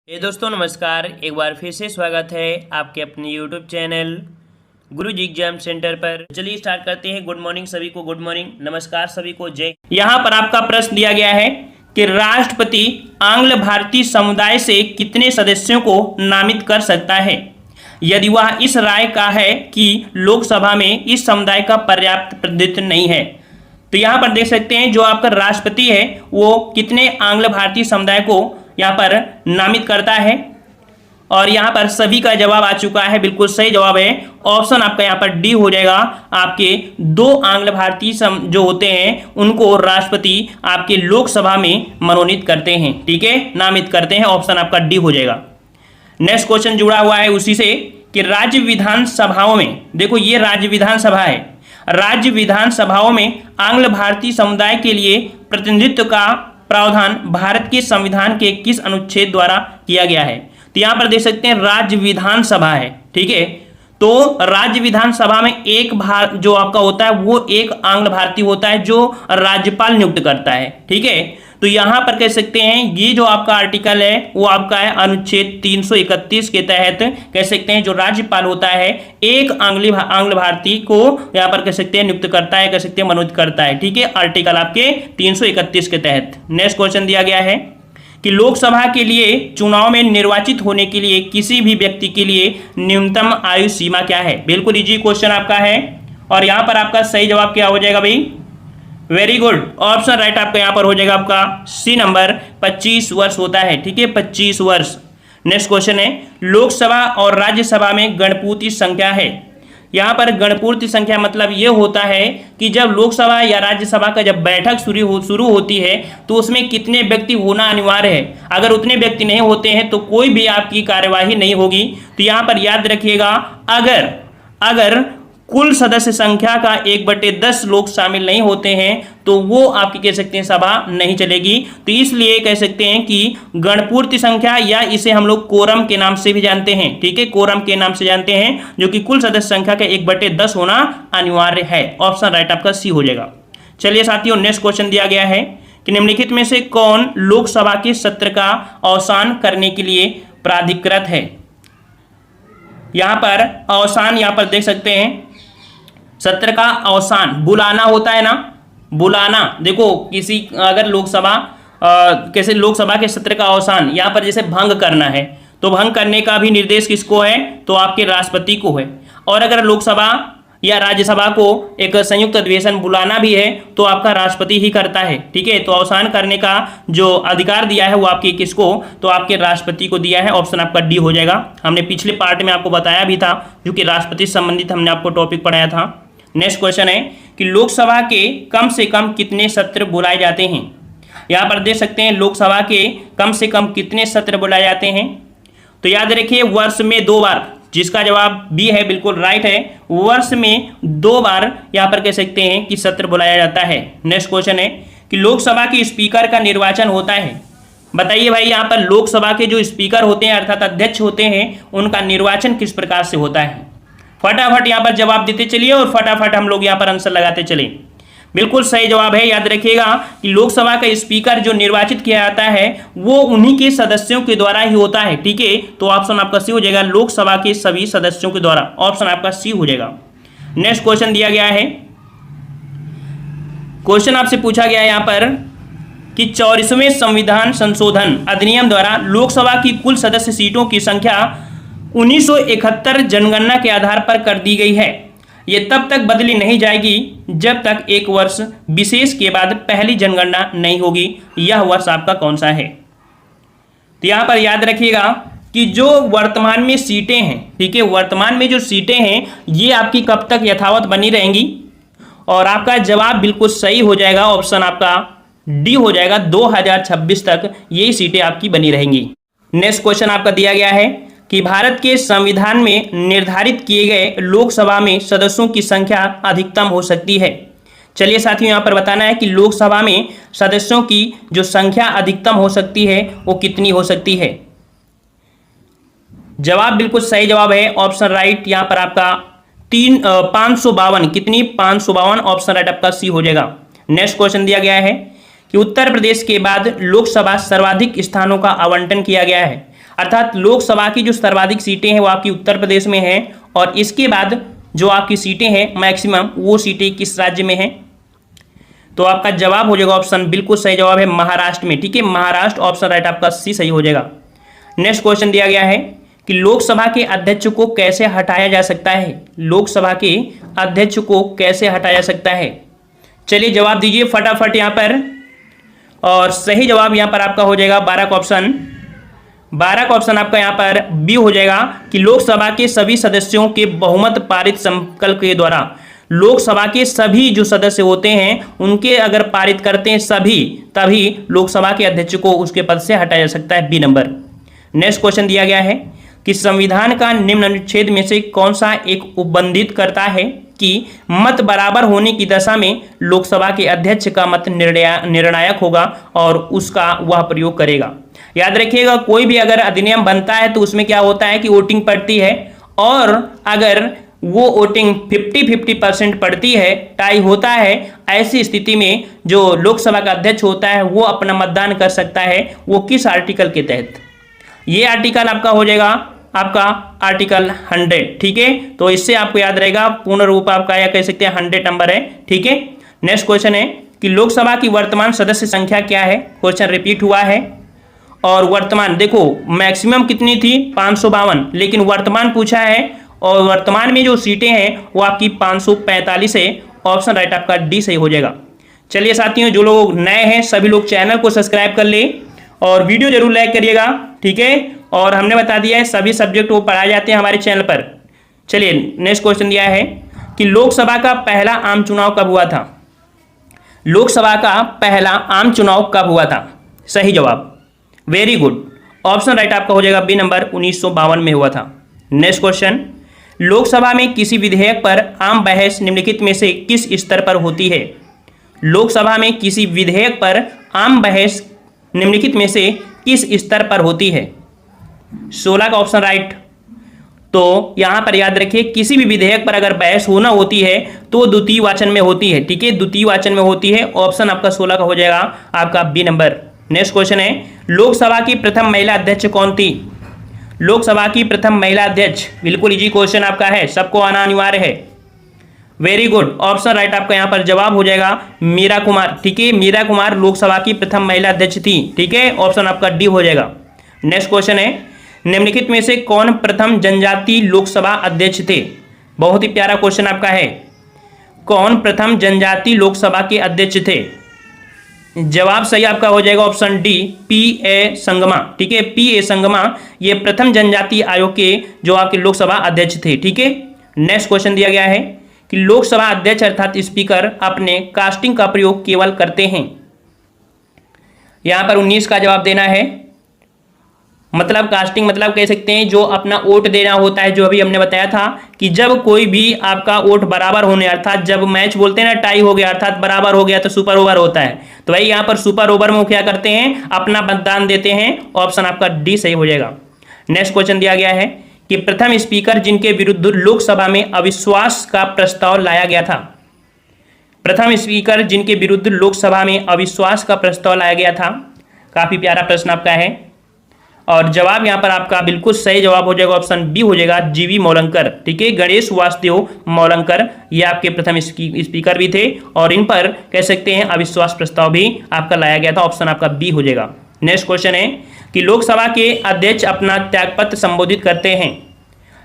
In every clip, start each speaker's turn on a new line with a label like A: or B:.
A: दोस्तों नमस्कार। एक बार फिर से स्वागत है आपके अपने YouTube चैनल गुरुजी एग्जाम सेंटर पर। चलिए स्टार्ट करते हैं। गुड मॉर्निंग सभी को, गुड मॉर्निंग, नमस्कार सभी को, जय। यहाँ पर आपका प्रश्न दिया गया है कि राष्ट्रपति आंग्ल भारतीय समुदाय से कितने सदस्यों को नामित कर सकता है यदि वह इस राय का है कि लोकसभा में इस समुदाय का पर्याप्त प्रतिनिधित्व नहीं है। तो यहाँ पर देख सकते हैं जो आपका राष्ट्रपति है वो कितने आंग्ल भारतीय समुदाय को यहाँ पर नामित करता है, और यहाँ पर सभी का जवाब आ चुका है। बिल्कुल सही जवाब है ऑप्शन आपका यहाँ पर डी हो जाएगा। आपके दो आंग्ल भारतीय जो होते हैं उनको राष्ट्रपति आपके लोकसभा में मनोनीत करते हैं, ठीक है, नामित करते हैं। ऑप्शन आपका डी हो जाएगा। नेक्स्ट क्वेश्चन जुड़ा हुआ है उसी से कि राज्य विधानसभाओं में, देखो ये राज्य विधानसभा है, राज्य विधानसभाओं में आंग्ल भारतीय समुदाय के लिए प्रतिनिधित्व का प्रावधान भारत के संविधान के किस अनुच्छेद द्वारा किया गया है। तो यहां पर देख सकते हैं राज्य विधानसभा है, ठीक है। तो राज्य विधानसभा में एक जो आपका होता है वो एक आंग्ल भारतीय होता है जो राज्यपाल नियुक्त करता है, ठीक है। तो यहां पर कह सकते हैं ये जो आपका आर्टिकल है वो आपका है अनुच्छेद 331 के तहत कह सकते हैं जो राज्यपाल होता है एक आंग्ल भारतीय को यहां पर कह सकते हैं नियुक्त करता है, कह सकते हैं मनोनीत करता है, ठीक है, आर्टिकल आपके 331 के तहत। नेक्स्ट क्वेश्चन दिया गया है कि लोकसभा के लिए चुनाव में निर्वाचित होने के लिए किसी भी व्यक्ति के लिए न्यूनतम आयु सीमा क्या है। बिल्कुल इजी क्वेश्चन आपका है, और यहां पर आपका सही जवाब क्या हो जाएगा भाई, वेरी गुड, ऑप्शन राइट आपका यहाँ पर हो जाएगा आपका सी नंबर 25 वर्ष होता है, ठीक है, 25 वर्ष। नेक्स्ट क्वेश्चन है लोकसभा और राज्यसभा में गणपूर्ति संख्या है। यहाँ पर गणपूर्ति संख्या मतलब ये होता है कि जब लोकसभा या राज्यसभा का जब बैठक शुरू होती है तो उसमें कितने व्यक्ति होना अनिवार्य है। अगर उतने व्यक्ति नहीं होते हैं तो कोई भी आपकी कार्यवाही नहीं होगी। तो यहाँ पर याद रखिएगा अगर कुल सदस्य संख्या का 1/10 लोग शामिल नहीं होते हैं तो वो आपकी कह सकते हैं सभा नहीं चलेगी। तो इसलिए कह सकते हैं कि गणपूर्ति संख्या या इसे हम लोग कोरम के नाम से भी जानते हैं, ठीक है, कोरम के नाम से जानते हैं, जो कि कुल सदस्य संख्या का 1/10 होना अनिवार्य है। ऑप्शन राइट आपका सी हो जाएगा। चलिए साथियों नेक्स्ट क्वेश्चन दिया गया है कि निम्नलिखित में से कौन लोकसभा के सत्र का अवसान करने के लिए प्राधिकृत है। यहां पर अवसान यहां पर देख सकते हैं सत्र का अवसान बुलाना होता है ना, बुलाना। देखो किसी अगर लोकसभा कैसे लोकसभा के सत्र का अवसान यहाँ पर जैसे भंग करना है तो भंग करने का भी निर्देश किसको है, तो आपके राष्ट्रपति को है। और अगर लोकसभा या राज्यसभा को एक संयुक्त अधिवेशन बुलाना भी है तो आपका राष्ट्रपति ही करता है, ठीक है। तो अवसान करने का जो अधिकार दिया है वो आपके किसको, तो आपके राष्ट्रपति को दिया है। ऑप्शन आपका डी हो जाएगा। हमने पिछले पार्ट में आपको बताया भी था जो कि राष्ट्रपति से संबंधित हमने आपको टॉपिक पढ़ाया था। नेक्स्ट क्वेश्चन है कि लोकसभा के कम से कम कितने सत्र बुलाए जाते हैं। यहां पर देख सकते हैं लोकसभा के कम से कम कितने सत्र बुलाए जाते हैं। तो याद रखिए वर्ष में 2 बार, जिसका जवाब बी है, बिल्कुल राइट है, वर्ष में 2 बार यहां पर कह सकते हैं कि सत्र बुलाया जाता है। नेक्स्ट क्वेश्चन है कि लोकसभा के स्पीकर का निर्वाचन होता है। बताइए भाई यहाँ पर लोकसभा के जो स्पीकर होते हैं अर्थात अध्यक्ष होते हैं उनका निर्वाचन किस प्रकार से होता है। फटाफट यहाँ पर जवाब देते चलिए और फटाफट हम लोग यहाँ पर आंसर लगाते चले। बिल्कुल सही जवाब है। याद रखिएगा कि लोकसभा का स्पीकर जो निर्वाचित किया जाता है वो उन्हीं के सदस्यों के द्वारा ही होता है, ठीक है। तो ऑप्शन आपका सी हो जाएगा, लोकसभा के सभी सदस्यों के द्वारा। ऑप्शन आपका सी हो जाएगा। नेक्स्ट क्वेश्चन दिया गया है, क्वेश्चन आपसे पूछा गया है यहाँ पर कि 44वें संविधान संशोधन अधिनियम द्वारा लोकसभा की कुल सदस्य सीटों की संख्या 1971 जनगणना के आधार पर कर दी गई है। यह तब तक बदली नहीं जाएगी जब तक एक वर्ष विशेष के बाद पहली जनगणना नहीं होगी। यह वर्ष आपका कौन सा है। तो यहां पर याद रखिएगा कि जो वर्तमान में सीटें हैं, ठीक है, वर्तमान में जो सीटें हैं ये आपकी कब तक यथावत बनी रहेंगी, और आपका जवाब बिल्कुल सही हो जाएगा। ऑप्शन आपका डी हो जाएगा, 2026 तक यही सीटें आपकी बनी रहेंगी। नेक्स्ट क्वेश्चन आपका दिया गया है कि भारत के संविधान में निर्धारित किए गए लोकसभा में सदस्यों की संख्या अधिकतम हो सकती है। चलिए साथियों यहाँ पर बताना है कि लोकसभा में सदस्यों की जो संख्या अधिकतम हो सकती है वो कितनी हो सकती है। जवाब बिल्कुल सही जवाब है, ऑप्शन राइट यहाँ पर आपका 552 कितनी 552। ऑप्शन राइट आपका सी हो जाएगा। नेक्स्ट क्वेश्चन दिया गया है कि उत्तर प्रदेश के बाद लोकसभा सर्वाधिक स्थानों का आवंटन किया गया है। अर्थात लोकसभा की जो सर्वाधिक सीटें हैं वो आपकी उत्तर प्रदेश में हैं, और इसके बाद जो आपकी सीटें हैं मैक्सिमम, वो सीटें किस राज्य में हैं? तो आपका जवाब हो जाएगा ऑप्शन, बिल्कुल सही जवाब है महाराष्ट्र में। ठीक है, महाराष्ट्र ऑप्शन राइट आपका सी सही हो जाएगा। नेक्स्ट क्वेश्चन दिया गया है कि लोकसभा के अध्यक्ष को कैसे हटाया जा सकता है? लोकसभा के अध्यक्ष को कैसे हटाया जा सकता है? चलिए जवाब दीजिए फटाफट यहाँ पर, और सही जवाब यहाँ पर आपका हो जाएगा 12 का ऑप्शन। 12 का ऑप्शन आपका यहाँ पर बी हो जाएगा कि लोकसभा के सभी सदस्यों के बहुमत पारित संकल्प के द्वारा, लोकसभा के सभी जो सदस्य होते हैं उनके अगर पारित करते हैं सभी, तभी लोकसभा के अध्यक्ष को उसके पद से हटाया जा सकता है, बी नंबर। नेक्स्ट क्वेश्चन दिया गया है कि संविधान का निम्न अनुच्छेद में से कौन सा एक उपबंधित करता है कि मत बराबर होने की दशा में लोकसभा के अध्यक्ष का मत निर्णायक होगा और उसका वह प्रयोग करेगा। याद रखिएगा, कोई भी अगर अधिनियम बनता है तो उसमें क्या होता है कि वोटिंग पड़ती है, और अगर वो वोटिंग 50-50% पड़ती है, टाई होता है, ऐसी स्थिति में जो लोकसभा का अध्यक्ष होता है वो अपना मतदान कर सकता है। वो किस आर्टिकल के तहत? ये आर्टिकल आपका हो जाएगा आपका आर्टिकल 100। ठीक है, तो इससे आपको याद रहेगा, पूर्ण रूप आपका या कह सकते हैं 100 नंबर है। ठीक है, नेक्स्ट क्वेश्चन है कि लोकसभा की वर्तमान सदस्य संख्या क्या है? क्वेश्चन रिपीट हुआ है, और वर्तमान देखो मैक्सिमम कितनी थी 552, लेकिन वर्तमान पूछा है, और वर्तमान में जो सीटें हैं वो आपकी 545 है। ऑप्शन राइट आपका डी सही हो जाएगा। चलिए साथियों, जो लोग नए हैं सभी लोग चैनल को सब्सक्राइब कर ले और वीडियो जरूर लाइक करिएगा। ठीक है, और हमने बता दिया है सभी सब्जेक्ट वो पढ़ाए जाते हैं हमारे चैनल पर। चलिए नेक्स्ट क्वेश्चन दिया है कि लोकसभा का पहला आम चुनाव कब हुआ था? लोकसभा का पहला आम चुनाव कब हुआ था? सही जवाब, वेरी गुड, ऑप्शन राइट आपका हो जाएगा बी नंबर, 1952 में हुआ था। नेक्स्ट क्वेश्चन, लोकसभा में किसी विधेयक पर आम बहस निम्नलिखित में से किस स्तर पर होती है? लोकसभा में किसी विधेयक पर आम बहस निम्नलिखित में से किस स्तर पर होती है? 16 का ऑप्शन राइट। तो यहां पर याद रखिए, किसी भी विधेयक पर अगर बहस होना होती है तो द्वितीय वाचन में होती है। ठीक है, द्वितीय वाचन में होती है। ऑप्शन आपका 16 का हो जाएगा आपका बी नंबर। नेक्स्ट क्वेश्चन है, लोकसभा की प्रथम महिला अध्यक्ष कौन थी? लोकसभा की प्रथम महिला अध्यक्ष, बिल्कुल इजी क्वेश्चन आपका है, सबको आना अनिवार्य है। वेरी गुड, ऑप्शन राइट आपका यहाँ पर जवाब हो जाएगा मीरा कुमार। ठीक है, मीरा कुमार लोकसभा की प्रथम महिला अध्यक्ष थी। ठीक है, ऑप्शन आपका डी हो जाएगा। नेक्स्ट क्वेश्चन है, निम्नलिखित में से कौन प्रथम जनजातीय लोकसभा अध्यक्ष थे? बहुत ही प्यारा क्वेश्चन आपका है, कौन प्रथम जनजातीय लोकसभा के अध्यक्ष थे? जवाब सही आपका हो जाएगा ऑप्शन डी, पी.ए. संगमा। ठीक है, पी.ए. संगमा ये प्रथम जनजातीय आयोग के जो आपके लोकसभा अध्यक्ष थे। ठीक है, नेक्स्ट क्वेश्चन दिया गया है कि लोकसभा अध्यक्ष अर्थात स्पीकर अपने कास्टिंग का प्रयोग केवल करते हैं। यहां पर 19 का जवाब देना है। मतलब कास्टिंग मतलब कह सकते हैं जो अपना वोट देना होता है, जो अभी हमने बताया था कि जब कोई भी आपका वोट बराबर होने, अर्थात जब मैच बोलते हैं ना, टाई हो गया अर्थात बराबर हो गया तो सुपर ओवर होता है। तो भाई यहाँ पर सुपर ओवर में क्या करते हैं, अपना मतदान देते हैं। ऑप्शन आपका डी सही हो जाएगा। नेक्स्ट क्वेश्चन दिया गया है कि प्रथम स्पीकर जिनके विरुद्ध लोकसभा में अविश्वास का प्रस्ताव लाया गया था। प्रथम स्पीकर जिनके विरुद्ध लोकसभा में अविश्वास का प्रस्ताव लाया गया था। काफी प्यारा प्रश्न आपका है, और जवाब यहाँ पर आपका बिल्कुल सही जवाब हो जाएगा ऑप्शन बी हो जाएगा, जीवी मौलंकर। ठीक है, गणेश वासुदेव मौलंकर ये आपके प्रथम स्पीकर भी थे, और इन पर कह सकते हैं अविश्वास प्रस्ताव भी आपका लाया गया था। ऑप्शन आपका बी हो जाएगा। नेक्स्ट क्वेश्चन है कि लोकसभा के अध्यक्ष अपना त्यागपत्र संबोधित करते हैं।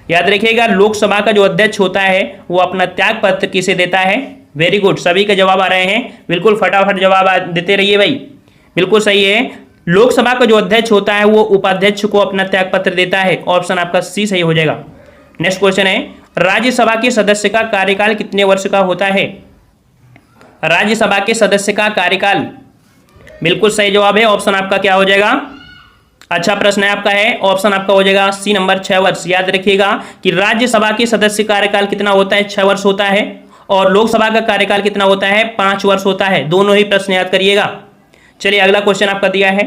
A: याद रखिएगा, लोकसभा का जो अध्यक्ष होता है वो अपना त्यागपत्र किसे देता है? वेरी गुड, सभी के जवाब आ रहे हैं, बिल्कुल फटाफट जवाब देते रहिए भाई। बिल्कुल सही है, लोकसभा का जो अध्यक्ष होता है वो उपाध्यक्ष को अपना त्यागपत्र देता है। ऑप्शन आपका सी सही हो जाएगा। नेक्स्ट क्वेश्चन है, राज्यसभा के सदस्य का कार्यकाल कितने वर्ष का होता है? राज्यसभा के सदस्य का कार्यकाल, बिल्कुल सही जवाब है। ऑप्शन आपका क्या हो जाएगा? अच्छा प्रश्न है आपका है, ऑप्शन आपका हो जाएगा सी नंबर 6 वर्ष। याद रखिएगा कि राज्यसभा के सदस्य कार्यकाल कितना होता है? 6 वर्ष होता है, और लोकसभा का कार्यकाल कितना होता है? 5 वर्ष होता है। दोनों ही प्रश्न याद करिएगा। चलिए अगला क्वेश्चन आपका दिया है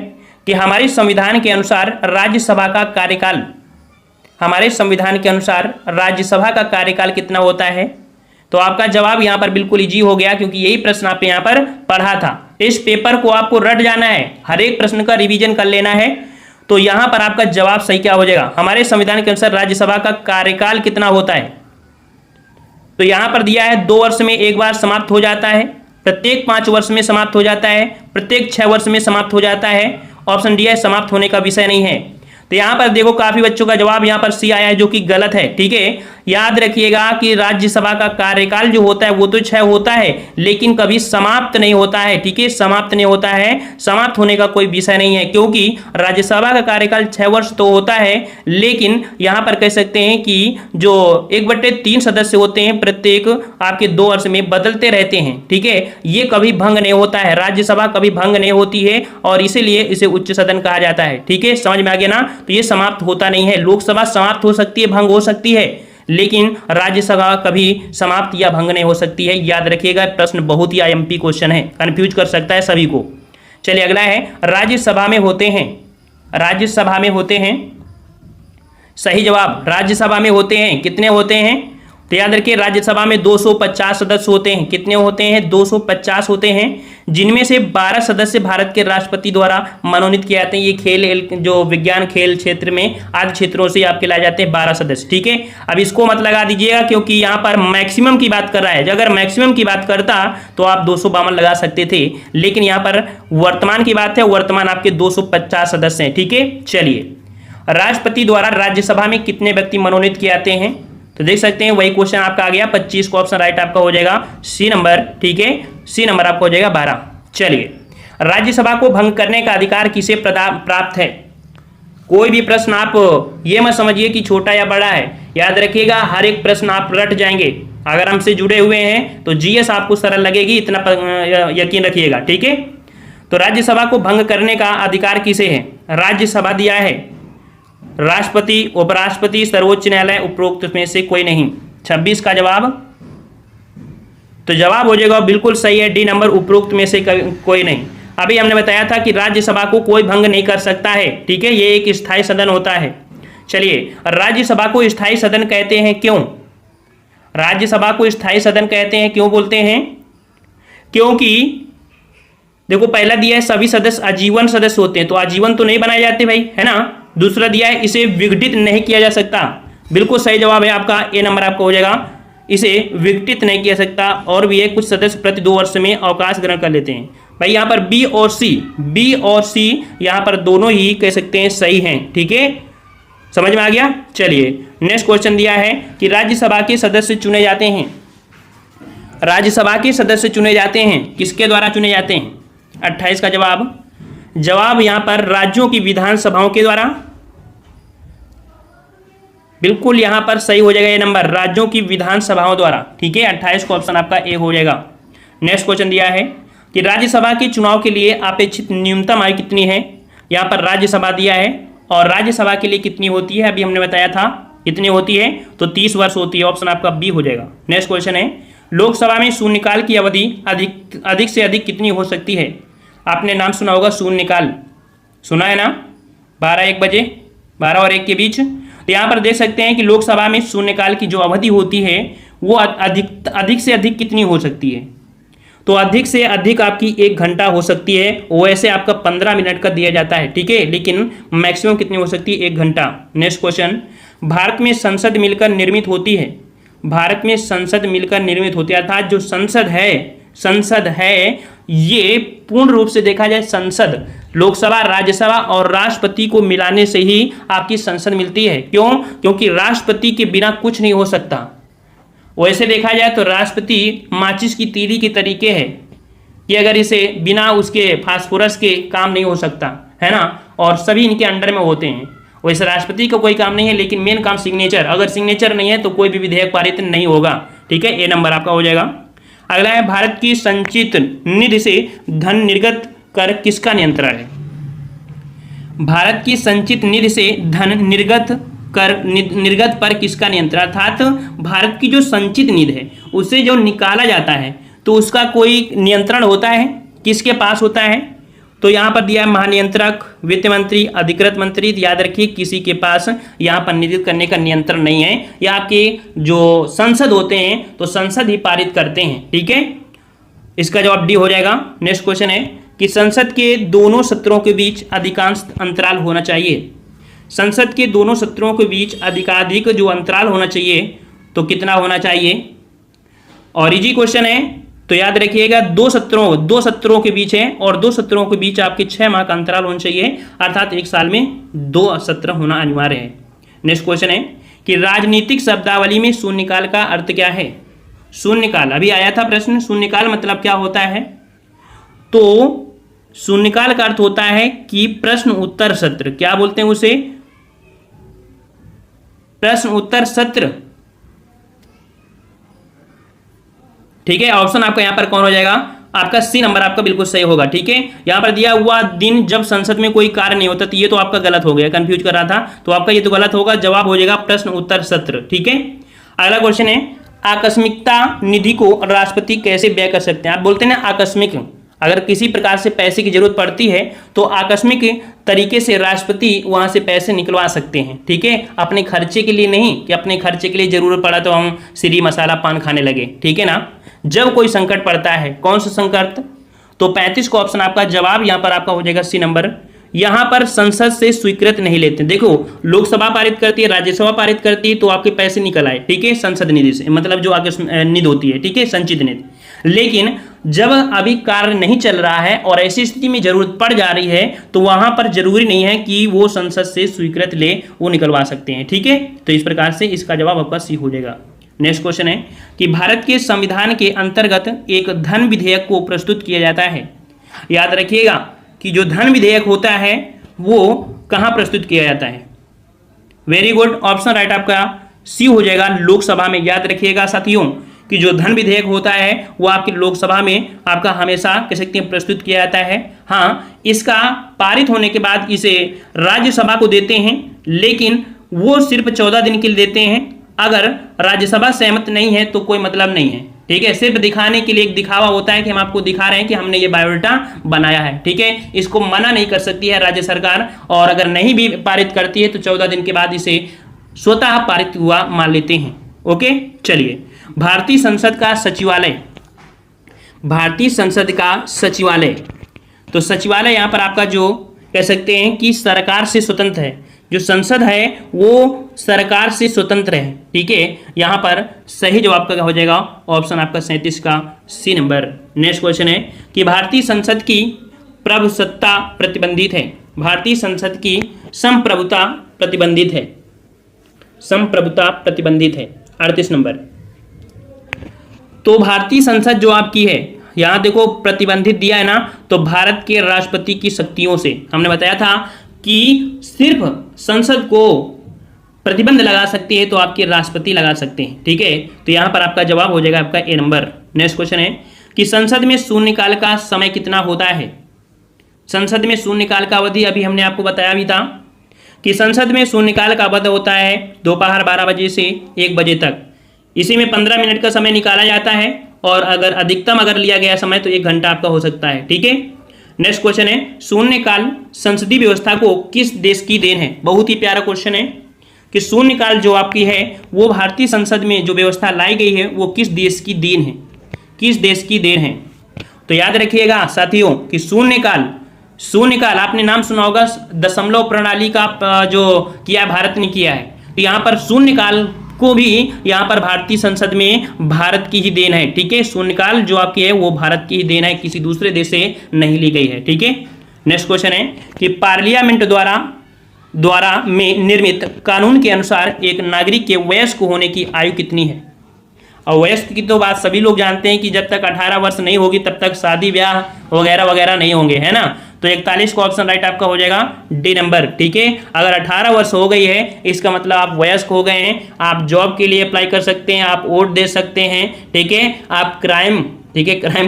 A: कि हमारे संविधान के अनुसार राज्यसभा का कार्यकाल, हमारे संविधान के अनुसार राज्यसभा का कार्यकाल कितना होता है? तो आपका जवाब यहां पर बिल्कुल इजी हो गया, क्योंकि यही प्रश्न आपने यहां पर पढ़ा था। इस पेपर को आपको रट जाना है, हर एक प्रश्न का रिवीजन कर लेना है। तो यहां पर आपका जवाब सही क्या हो जाएगा, हमारे संविधान के अनुसार राज्यसभा का कार्यकाल कितना होता है। तो यहां पर दिया है 2 वर्ष में एक बार समाप्त हो जाता है, प्रत्येक 5 वर्ष में समाप्त हो जाता है, प्रत्येक 6 वर्ष में समाप्त हो जाता है। ऑप्शन डी है समाप्त होने का विषय नहीं है। तो यहां पर देखो काफी बच्चों का जवाब यहां पर सी आया है, जो कि गलत है। ठीक है, याद रखिएगा कि राज्यसभा का कार्यकाल जो होता है वो तो 6 होता है, लेकिन कभी समाप्त नहीं होता है। ठीक है, समाप्त नहीं होता है, समाप्त होने का कोई विषय नहीं है, क्योंकि राज्यसभा का कार्यकाल 6 वर्ष तो होता है, लेकिन यहां पर कह सकते हैं कि जो 1/3 सदस्य होते हैं प्रत्येक आपके 2 वर्ष में बदलते रहते हैं। ठीक है, ये कभी भंग नहीं होता है, राज्यसभा कभी भंग नहीं होती है, और इसीलिए इसे उच्च सदन कहा जाता है। ठीक है, समझ में आ गया ना। तो ये समाप्त होता नहीं है। लोकसभा समाप्त हो सकती है, भंग हो सकती है, लेकिन राज्यसभा कभी समाप्त या भंग नहीं हो सकती है। याद रखिएगा, प्रश्न बहुत ही आईएमपी क्वेश्चन है, कंफ्यूज कर सकता है सभी को। चलिए अगला है, राज्यसभा में होते हैं, राज्यसभा में होते हैं, सही जवाब राज्यसभा में होते हैं, कितने होते हैं। तो याद रखिए राज्यसभा में 250 सदस्य होते हैं। कितने होते हैं, 250 होते हैं, जिनमें से 12 सदस्य भारत के राष्ट्रपति द्वारा मनोनीत किए जाते हैं। ये खेल जो विज्ञान खेल क्षेत्र में आदि क्षेत्रों से आपके लाए जाते हैं 12 सदस्य। ठीक है, अब इसको मत लगा दीजिएगा, क्योंकि यहाँ पर मैक्सिमम की बात कर रहा है। अगर मैक्सिमम की बात करता तो आप 252 लगा सकते थे, लेकिन यहाँ पर वर्तमान की बात है, वर्तमान आपके 250 सदस्य हैं। ठीक है, चलिए, राष्ट्रपति द्वारा राज्यसभा में कितने व्यक्ति मनोनीत किए जाते हैं। तो देख सकते हैं वही क्वेश्चन आपका आ गया 25 को, ऑप्शन राइट आपका हो जाएगा सी नंबर। ठीक है, सी नंबर आपका हो जाएगा 12। चलिए, राज्यसभा को भंग करने का अधिकार किसे प्राप्त है। कोई भी प्रश्न आप ये मत समझिए कि छोटा या बड़ा है, याद रखिएगा हर एक प्रश्न आप रट जाएंगे। अगर हमसे जुड़े हुए हैं तो जीएस आपको सरल लगेगी, इतना यकीन रखिएगा। ठीक है, तो राज्यसभा को भंग करने का अधिकार किसे है। राज्यसभा दिया है राष्ट्रपति, उपराष्ट्रपति, सर्वोच्च न्यायालय, उपरोक्त में से कोई नहीं। 26 का जवाब, तो जवाब हो जाएगा बिल्कुल सही है डी नंबर, उपरोक्त में से कोई नहीं। अभी हमने बताया था कि राज्यसभा को कोई भंग नहीं कर सकता है। ठीक है, ये एक स्थायी सदन होता है। चलिए, राज्यसभा को स्थायी सदन कहते हैं क्यों। राज्यसभा को स्थायी सदन कहते हैं क्यों बोलते हैं, क्योंकि देखो पहला दिया है सभी सदस्य आजीवन सदस्य होते हैं, तो आजीवन तो नहीं बनाए जाते भाई, है ना। दूसरा दिया है इसे विघटित नहीं किया जा सकता, बिल्कुल सही जवाब है आपका, ए नंबर आपका हो जाएगा, इसे विघटित नहीं किया सकता। और भी है कुछ सदस्य प्रति 2 वर्ष में अवकाश ग्रहण कर लेते हैं। भाई यहाँ पर बी और सी यहाँ पर दोनों ही कह सकते हैं सही हैं। ठीक है, समझ में आ गया। चलिए, नेक्स्ट क्वेश्चन दिया है कि राज्यसभा के सदस्य चुने जाते हैं, राज्यसभा के सदस्य चुने जाते हैं, किसके द्वारा चुने जाते हैं। 28 का जवाब यहाँ पर राज्यों की विधानसभाओं के द्वारा, बिल्कुल यहाँ पर सही हो जाएगा ये नंबर, राज्यों की विधानसभाओं द्वारा। ठीक है, 28 को ऑप्शन आपका ए हो जाएगा। नेक्स्ट क्वेश्चन दिया है कि राज्यसभा के चुनाव के लिए अपेक्षित न्यूनतम आयु कितनी है। यहाँ पर राज्यसभा दिया है, और राज्यसभा के लिए कितनी होती है अभी हमने बताया था, कितनी होती है, तो 30 वर्ष होती है। ऑप्शन आपका बी हो जाएगा। नेक्स्ट क्वेश्चन है, लोकसभा में शून्यकाल की अवधि अधिक से अधिक कितनी हो सकती है। आपने नाम सुना होगा शून्यकाल, सुना है ना, 12-1 बजे, 12 और 1 के बीच। तो यहाँ पर देख सकते हैं कि लोकसभा में शून्यकाल की जो अवधि होती है वो अधिक से अधिक कितनी हो सकती है। तो अधिक से अधिक आपकी 1 घंटा हो सकती है, वैसे आपका 15 मिनट का दिया जाता है। ठीक है, लेकिन मैक्सिमम कितनी हो सकती है, 1 घंटा। नेक्स्ट क्वेश्चन, भारत में संसद मिलकर निर्मित होती है, भारत में संसद मिलकर निर्मित होती है, अर्थात जो संसद है ये पूर्ण रूप से देखा जाए संसद लोकसभा, राज्यसभा और राष्ट्रपति को मिलाने से ही आपकी संसद मिलती है। क्यों, क्योंकि राष्ट्रपति के बिना कुछ नहीं हो सकता। वैसे देखा जाए तो राष्ट्रपति माचिस की तीली के तरीके है कि अगर इसे बिना उसके फास्फोरस के काम नहीं हो सकता, है ना, और सभी इनके अंडर में होते हैं। वैसे राष्ट्रपति का कोई काम नहीं है, लेकिन मेन काम सिग्नेचर, अगर सिग्नेचर नहीं है तो कोई भी विधेयक पारित नहीं होगा। ठीक है, ए नंबर आपका हो जाएगा। अगला है, भारत की संचित निधि से धन निर्गत कर किसका नियंत्रण है। भारत की संचित निधि से धन निर्गत पर किसका नियंत्रण, अर्थात भारत की जो संचित निधि है उसे जो निकाला जाता है तो उसका कोई नियंत्रण होता है, किसके पास होता है। तो यहाँ पर दिया है महानियंत्रक, वित्त मंत्री, अधिकृत मंत्री। याद रखिए किसी के पास यहाँ पर निर्धारित करने का नियंत्रण नहीं है, या आपके जो संसद होते हैं तो संसद ही पारित करते हैं। ठीक है, इसका जवाब डी हो जाएगा। नेक्स्ट क्वेश्चन है कि संसद के दोनों सत्रों के बीच अधिकांश अंतराल होना चाहिए। संसद के दोनों सत्रों के बीच अधिकाधिक जो अंतराल होना चाहिए तो कितना होना चाहिए? और इजी क्वेश्चन है तो याद रखिएगा दो सत्रों के बीच है और दो सत्रों के बीच आपके 6 माह का अंतराल होना चाहिए, अर्थात एक साल में 2 सत्र होना अनिवार्य है। नेक्स्ट क्वेश्चन है कि राजनीतिक शब्दावली में शून्यकाल का अर्थ क्या है? शून्यकाल अभी आया था प्रश्न, शून्यकाल मतलब क्या होता है? तो शून्यकाल का अर्थ होता है कि प्रश्न उत्तर सत्र, क्या बोलते हैं उसे? प्रश्न उत्तर सत्र। ठीक है, ऑप्शन आपका यहां पर कौन हो जाएगा? आपका सी नंबर आपका बिल्कुल सही होगा। ठीक है, यहां पर दिया हुआ दिन जब संसद में कोई कार्य नहीं होता, तो ये तो आपका गलत हो गया, कंफ्यूज कर रहा था, तो आपका ये तो गलत होगा। जवाब हो जाएगा प्रश्न उत्तर सत्र। ठीक है, अगला क्वेश्चन है आकस्मिकता निधि को राष्ट्रपति कैसे व्यय कर सकते हैं? आप बोलते हैं ना आकस्मिक, अगर किसी प्रकार से पैसे की जरूरत पड़ती है तो आकस्मिक तरीके से राष्ट्रपति वहां से पैसे निकलवा सकते हैं। ठीक है, अपने खर्चे के लिए नहीं कि अपने खर्चे के लिए जरूरत पड़ा तो हम श्री मसाला पान खाने लगे। ठीक है ना, जब कोई संकट पड़ता है, कौन सा संकट? तो 35 का ऑप्शन आपका जवाब यहां पर आपका हो जाएगा सी नंबर। यहां पर संसद से स्वीकृत नहीं लेते। देखो, लोकसभा पारित करती है, राज्यसभा पारित करती है तो आपके पैसे निकल आए। ठीक है, संसद निधि से, मतलब जो निधि होती है। ठीक है, संचित निधि। लेकिन जब अभी कार्य नहीं चल रहा है और ऐसी स्थिति में जरूरत पड़ जा रही है तो वहां पर जरूरी नहीं है कि वो संसद से स्वीकृत ले, वो निकलवा सकते हैं। ठीक है, तो इस प्रकार से इसका जवाब आपका सी हो जाएगा। नेक्स्ट क्वेश्चन है कि भारत के संविधान के अंतर्गत एक धन विधेयक को प्रस्तुत किया जाता है। याद रखिएगा कि जो धन विधेयक होता है वो कहां प्रस्तुत किया जाता है? वेरी गुड, ऑप्शन राइट आपका सी हो जाएगा, लोकसभा में। याद रखिएगा साथियों कि जो धन विधेयक होता है वो आपकी लोकसभा में आपका हमेशा कह सकते हैं प्रस्तुत किया जाता है। हाँ, इसका पारित होने के बाद इसे राज्यसभा को देते हैं, लेकिन वो सिर्फ 14 दिन के लिए देते हैं। अगर राज्यसभा सहमत नहीं है तो कोई मतलब नहीं है। ठीक है, सिर्फ दिखाने के लिए एक दिखावा होता है कि हम आपको दिखा रहे हैं कि हमने ये बायोडाटा बनाया है। ठीक है, इसको मना नहीं कर सकती है राज्य सरकार, और अगर नहीं भी पारित करती है तो 14 दिन के बाद इसे स्वतः पारित हुआ मान लेते हैं। ओके, चलिए, भारतीय संसद का सचिवालय। भारतीय संसद का सचिवालय, तो सचिवालय यहां पर आपका जो कह सकते हैं कि सरकार से स्वतंत्र है। जो संसद है वो सरकार से स्वतंत्र है। ठीक है, यहां पर सही जवाब का हो जाएगा ऑप्शन आपका 37 का सी नंबर। नेक्स्ट क्वेश्चन है कि भारतीय संसद की प्रभुसत्ता प्रतिबंधित है। भारतीय संसद की संप्रभुता प्रतिबंधित है। संप्रभुता प्रतिबंधित है, 38 नंबर। तो भारतीय संसद जो आपकी है, यहां देखो प्रतिबंधित दिया है ना, तो भारत के राष्ट्रपति की शक्तियों से। हमने बताया था कि सिर्फ संसद को प्रतिबंध लगा सकती है तो आपके राष्ट्रपति लगा सकते हैं। ठीक है, तो यहां पर आपका जवाब हो जाएगा आपका ए नंबर। नेक्स्ट क्वेश्चन है कि संसद में शून्यकाल का समय कितना होता है? संसद में शून्यकाल का अवधि अभी हमने आपको बताया भी था कि संसद में शून्यकाल का अवधि होता है दोपहर 12 बजे से 1 बजे तक। इसी में 15 मिनट का समय निकाला जाता है, और अगर अधिकतम अगर लिया गया समय तो 1 घंटा आपका हो सकता है। ठीक है, नेक्स्ट क्वेश्चन है शून्यकाल संसदीय व्यवस्था को किस देश की देन है? बहुत ही प्यारा क्वेश्चन है कि शून्यकाल जो आपकी है वो भारतीय संसद में जो व्यवस्था लाई गई है वो किस देश की देन है? किस देश की देन है? तो याद रखिएगा साथियों कि शून्यकाल आपने नाम सुना होगा, दशमलव प्रणाली का जो किया भारत ने किया है। तो यहाँ पर शून्यकाल को भी यहाँ पर भारतीय संसद में भारत की ही देन है। ठीक है, शून्यकाल जो आपकी है वो भारत की ही देन है, किसी दूसरे देश से नहीं ली गई है। ठीक है, नेक्स्ट क्वेश्चन है कि पार्लियामेंट द्वारा में निर्मित कानून के अनुसार एक नागरिक के वयस्क होने की आयु कितनी है? और वयस्क की तो बात सभी लोग जानते हैं कि जब तक 18 वर्ष नहीं होगी तब तक शादी ब्याह वगैरह वगैरह नहीं होंगे, है ना। तो 41 का ऑप्शन राइट आपका हो जाएगा डी नंबर। ठीक है, अगर 18 वर्ष हो गई है इसका मतलब आप वयस्क हो गए हैं, आप जॉब के लिए अप्लाई कर सकते हैं, आप वोट दे सकते हैं। ठीक है, आप क्राइम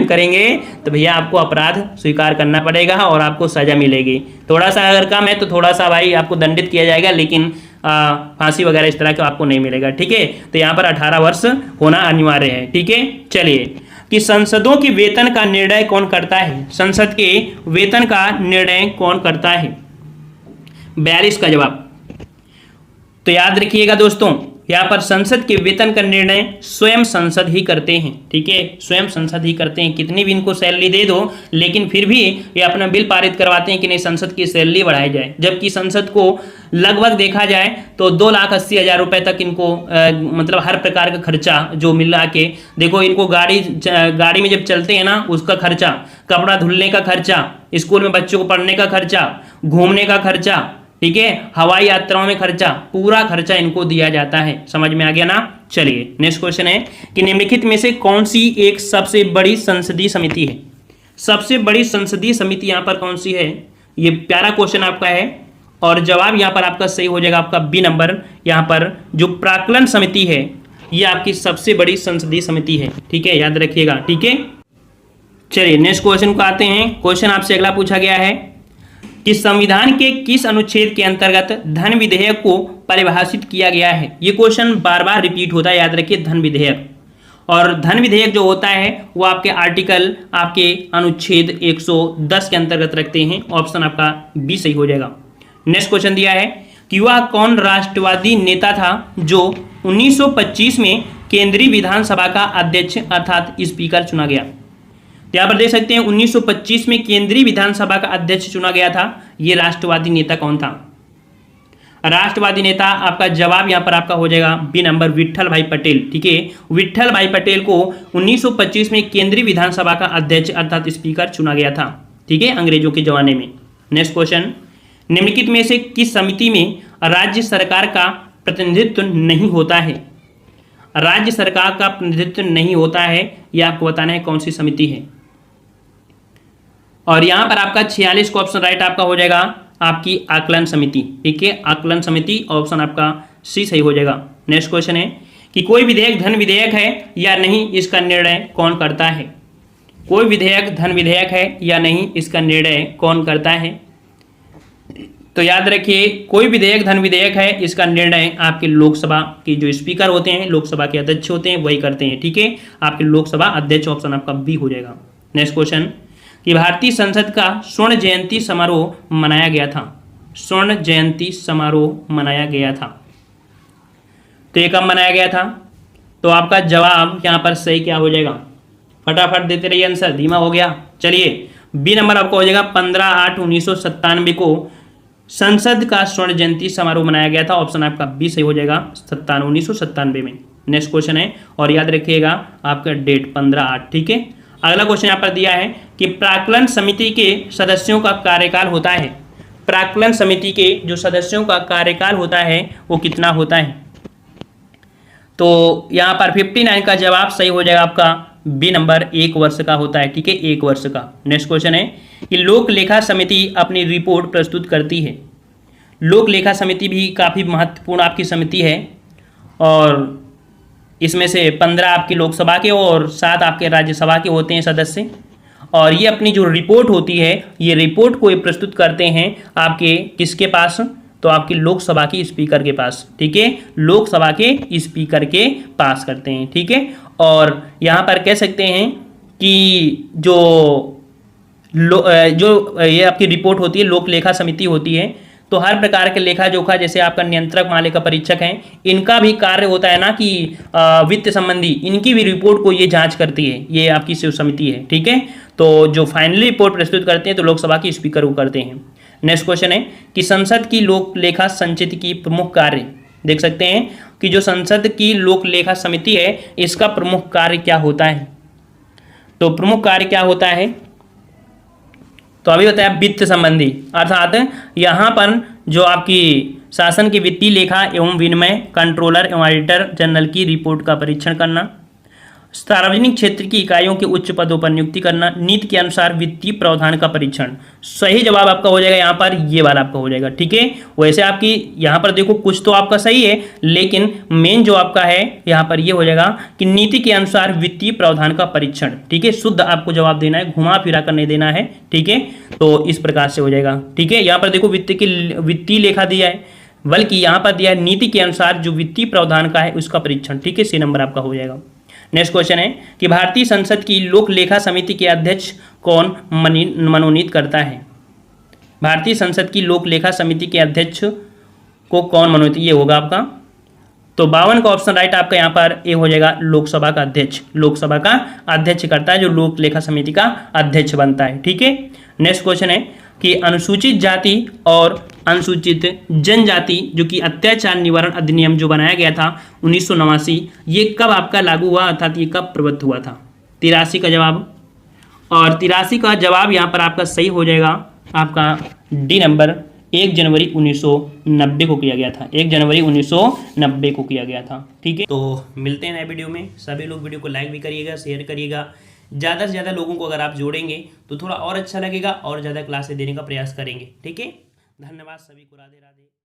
A: करेंगे तो भैया आपको अपराध स्वीकार करना पड़ेगा और आपको सजा मिलेगी। थोड़ा सा अगर कम है तो थोड़ा सा भाई आपको दंडित किया जाएगा, लेकिन फांसी वगैरह इस तरह का आपको नहीं मिलेगा। ठीक है, तो यहाँ पर 18 वर्ष होना अनिवार्य है। ठीक है, चलिए कि संसदों के वेतन का निर्णय कौन करता है? संसद के वेतन का निर्णय कौन करता है? 42 का जवाब। तो याद रखिएगा दोस्तों, यहाँ पर संसद के वेतन का निर्णय स्वयं संसद ही करते हैं, ठीक है, स्वयं संसद ही करते हैं। कितनी भी इनको सैलरी दे दो, लेकिन फिर भी ये अपना बिल पारित करवाते हैं कि नहीं संसद की सैलरी बढ़ाई जाए, जबकि संसद को लगभग देखा जाए तो 2,80,000 रुपए तक इनको मतलब हर प्रकार का खर्चा जो मिला के, देखो इनको गाड़ी में जब चलते हैं ना उसका खर्चा, कपड़ा धुलने का खर्चा, स्कूल में बच्चों को पढ़ने का खर्चा, घूमने का खर्चा, ठीक है, हवाई यात्राओं में खर्चा, पूरा खर्चा इनको दिया जाता है। समझ में आ गया ना। चलिए नेक्स्ट क्वेश्चन है कि निम्नलिखित में से कौन सी एक सबसे बड़ी संसदीय समिति है। सबसे बड़ी संसदीय समिति यहाँ पर कौन सी है, ये प्यारा क्वेश्चन आपका है और जवाब यहाँ पर आपका सही हो जाएगा आपका बी नंबर। यहाँ पर जो प्राक्कलन समिति है ये आपकी सबसे बड़ी संसदीय समिति है, ठीक है, याद रखिएगा, ठीक है। चलिए नेक्स्ट क्वेश्चन को आते हैं। क्वेश्चन आपसे अगला पूछा गया है कि संविधान के किस अनुच्छेद के अंतर्गत धन विधेयक को परिभाषित किया गया है। ये क्वेश्चन बार बार रिपीट होता है, याद रखिए, धन विधेयक। और धन विधेयक जो होता है वो आपके आर्टिकल आपके अनुच्छेद 110 के अंतर्गत रखते हैं। ऑप्शन आपका बी सही हो जाएगा। नेक्स्ट क्वेश्चन दिया है कि वह कौन राष्ट्रवादी नेता था जो 1925 में केंद्रीय विधानसभा का अध्यक्ष अर्थात स्पीकर चुना गया। तो यहाँ पर देख सकते हैं 1925 में केंद्रीय विधानसभा का अध्यक्ष चुना गया था। ये राष्ट्रवादी नेता कौन था। राष्ट्रवादी नेता आपका जवाब यहाँ पर आपका हो जाएगा बी नंबर, विट्ठल भाई पटेल, ठीक है। विट्ठल भाई पटेल को 1925 में केंद्रीय विधानसभा का अध्यक्ष अर्थात स्पीकर चुना गया था, ठीक है, अंग्रेजों के जमाने में। नेक्स्ट क्वेश्चन, निम्नलिखित में से किस समिति में राज्य सरकार का प्रतिनिधित्व नहीं होता है। राज्य सरकार का प्रतिनिधित्व नहीं होता है, यह आपको बताना है कौन सी समिति है। और यहां पर आपका 46 का ऑप्शन राइट आपका हो जाएगा आपकी आकलन समिति, ठीक है, आकलन समिति, ऑप्शन आपका सी सही हो जाएगा। नेक्स्ट क्वेश्चन है कि कोई विधेयक धन विधेयक है या नहीं, इसका निर्णय कौन करता है। कोई विधेयक धन विधेयक है या नहीं, इसका निर्णय कौन करता है। तो याद रखिए कोई विधेयक धन विधेयक है, इसका निर्णय आपके लोकसभा के जो स्पीकर होते हैं, लोकसभा के अध्यक्ष होते हैं, वही करते हैं, ठीक है, आपके लोकसभा अध्यक्ष, ऑप्शन आपका बी हो जाएगा। नेक्स्ट क्वेश्चन कि भारतीय संसद का स्वर्ण जयंती समारोह मनाया गया था। स्वर्ण जयंती समारोह मनाया गया था, तो ये कब मनाया गया था। तो आपका जवाब यहाँ पर सही क्या हो जाएगा, फटाफट देते रहिए आंसर, धीमा हो गया। चलिए बी नंबर आपका हो जाएगा 15/8/1997 को संसद का स्वर्ण जयंती समारोह मनाया गया था। ऑप्शन आपका बी सही हो जाएगा 1997 में। नेक्स्ट क्वेश्चन है और याद रखिएगा आपका डेट 15/8, ठीक है। अगला क्वेश्चन यहाँ पर दिया है कि प्राक्कलन समिति के सदस्यों का कार्यकाल होता है। प्राक्कलन समिति के जो सदस्यों का कार्यकाल होता है वो कितना होता है। तो यहाँ पर 59 का जवाब सही हो जाएगा आपका बी नंबर, 1 वर्ष का होता है, ठीक है, 1 वर्ष का। नेक्स्ट क्वेश्चन है कि लोक लेखा समिति अपनी रिपोर्ट प्रस्तुत करती है। लोक लेखा समिति भी काफ़ी महत्वपूर्ण आपकी समिति है और इसमें से 15 आपकी लोकसभा के और 7 आपके राज्यसभा के होते हैं सदस्य। और ये अपनी जो रिपोर्ट होती है, ये रिपोर्ट को ये प्रस्तुत करते हैं आपके किसके पास, तो आपकी लोकसभा की स्पीकर के पास, ठीक है, लोकसभा के स्पीकर के पास करते हैं, ठीक है। और यहाँ पर कह सकते हैं कि जो ये आपकी रिपोर्ट होती है, लोक लेखा समिति होती है, तो हर प्रकार के लेखा जोखा, जैसे आपका नियंत्रक महालेखा परीक्षक हैं, इनका भी कार्य होता है ना कि वित्त संबंधी, इनकी भी रिपोर्ट को ये जांच करती है, ये आपकी शिव समिति है, ठीक है। तो जो फाइनली रिपोर्ट प्रस्तुत करते हैं तो लोकसभा की स्पीकर को करते हैं। नेक्स्ट क्वेश्चन है कि संसद की लोक लेखा संचिति की प्रमुख कार्य, देख सकते हैं कि जो संसद की लोक लेखा समिति है इसका प्रमुख कार्य क्या होता है। तो प्रमुख कार्य क्या होता है, तो अभी बताया वित्त संबंधी, अर्थात यहाँ पर जो आपकी शासन की वित्तीय लेखा एवं विनिमय, कंट्रोलर एवं ऑडिटर जनरल की रिपोर्ट का परीक्षण करना, सार्वजनिक क्षेत्र की इकाइयों के उच्च पदों पर नियुक्ति करना, नीति के अनुसार वित्तीय प्रावधान का परीक्षण। सही जवाब आपका हो जाएगा यहाँ पर, ये वाला आपका हो जाएगा, ठीक है। वैसे आपकी यहाँ पर देखो कुछ तो आपका सही है, लेकिन मेन जो आपका है यहाँ पर ये हो जाएगा कि नीति के अनुसार वित्तीय प्रावधान का परीक्षण, ठीक है। शुद्ध आपको जवाब देना है, घुमा फिरा कर नहीं देना है, ठीक है। तो इस प्रकार से हो जाएगा, ठीक है। यहाँ पर देखो वित्तीय लेखा दिया है, बल्कि यहाँ पर दिया है नीति के अनुसार जो वित्तीय प्रावधान का है उसका परीक्षण, ठीक है, सी नंबर आपका हो जाएगा। नेक्स्ट क्वेश्चन है कि भारतीय संसद की लोक लेखा समिति के अध्यक्ष कौन मनोनीत करता है। भारतीय संसद की लोक लेखा समिति के अध्यक्ष को कौन मनोनीत, ये होगा आपका तो 52 का ऑप्शन राइट आपका यहाँ पर ए हो जाएगा, लोकसभा का अध्यक्ष। लोकसभा का अध्यक्ष करता है, जो लोक लेखा समिति का अध्यक्ष बनता है। ठीक है, नेक्स्ट क्वेश्चन है कि अनुसूचित जाति और अनुसूचित जनजाति जो कि अत्याचार निवारण अधिनियम जो बनाया गया था 1989, ये कब आपका लागू हुआ, अर्थात ये कब प्रबद्ध हुआ था? 83 का जवाब, और 83 का जवाब यहाँ पर आपका सही हो जाएगा आपका डी नंबर, 1 जनवरी 1990 को किया गया था। 1 जनवरी 1990 को किया गया था। ठीक है, तो मिलते हैं नए वीडियो में। सभी लोग वीडियो को लाइक भी करिएगा, शेयर करिएगा। ज़्यादा से ज़्यादा लोगों को अगर आप जोड़ेंगे तो थोड़ा और अच्छा लगेगा और ज़्यादा क्लासेस देने का प्रयास करेंगे। ठीक है, धन्यवाद सभी को। राधे राधे।